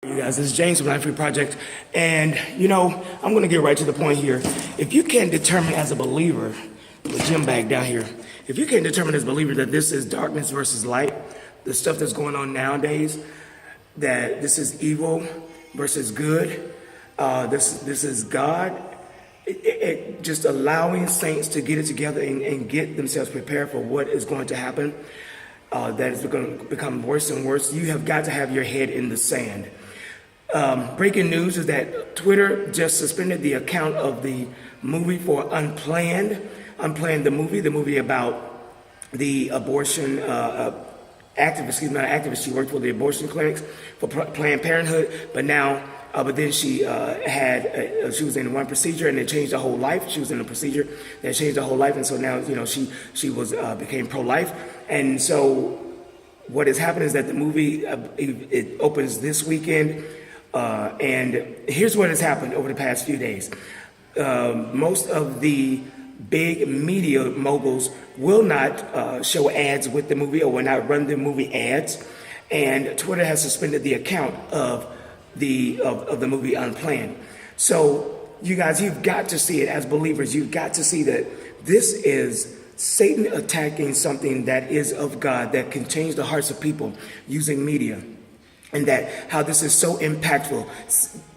You guys, this is James from Free Project, and I'm going to get right to the point here. If you can't determine as a believer, the gym bag down here, if you can't determine as a believer that this is darkness versus light, the stuff that's going on nowadays, that this is evil versus good, this is God, just allowing saints to get it together and get themselves prepared for what is going to happen, that is going to become worse and worse. You have got to have your head in the sand. Breaking news is that Twitter just suspended the account of the movie for Unplanned. Unplanned, the movie about the abortion activist, not an activist, she worked for the abortion clinics for Planned Parenthood, but now, but then she she was in one procedure and it changed her whole life. She was in a procedure that changed her whole life, and so now, she was became pro-life. And so what has happened is that the movie, it opens this weekend. And here's what has happened over the past few days. Most of the big media moguls will not show ads with the movie, or will not run the movie ads. And Twitter has suspended the account of the movie Unplanned. So you guys, you've got to see it as believers. You've got to see that this is Satan attacking something that is of God, that can change the hearts of people using media. And that how this is so impactful.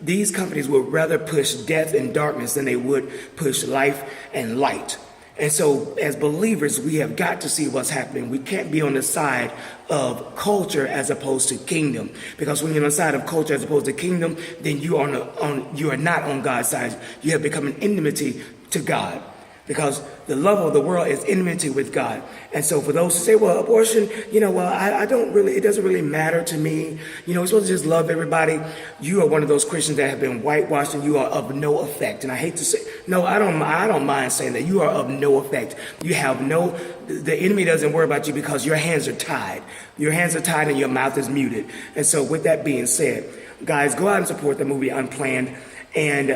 These companies would rather push death and darkness than they would push life and light. And so as believers, we have got to see what's happening. We can't be on the side of culture as opposed to kingdom. Because when you're on the side of culture as opposed to kingdom, then you are not on God's side. You have become an enmity to God. Because the love of the world is enmity with God. And so for those who say, well, abortion, I don't really, it doesn't really matter to me. We're supposed to just love everybody. You are one of those Christians that have been whitewashed and you are of no effect. And I hate to say, no, I don't mind saying that. You are of no effect. You have the enemy doesn't worry about you because your hands are tied. Your hands are tied and your mouth is muted. And so with that being said, guys, go out and support the movie Unplanned. And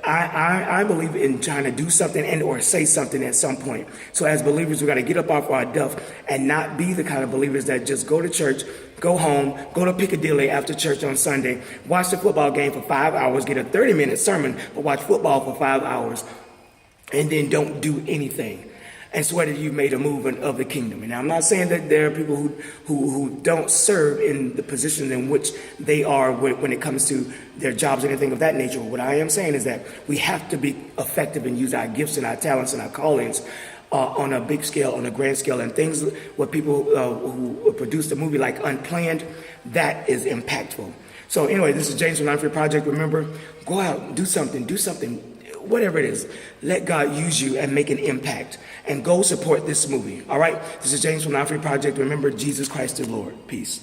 I believe in trying to do something and or say something at some point. So as believers, we got to get up off our duff and not be the kind of believers that just go to church, go home, go to Piccadilly after church on Sunday, watch the football game for 5 hours, get a 30-minute sermon, but watch football for 5 hours, and then don't do anything. And swear that you made a movement of the kingdom. And I'm not saying that there are people who don't serve in the positions in which they are when it comes to their jobs or anything of that nature. What I am saying is that we have to be effective and use our gifts and our talents and our callings on a big scale, on a grand scale. And things what people who produced a movie like Unplanned, that is impactful. So anyway, this is James from Free Project. Remember, go out, do something. Whatever it is, let God use you and make an impact. And go support this movie. All right? This is James from Free Project. Remember, Jesus Christ is Lord. Peace.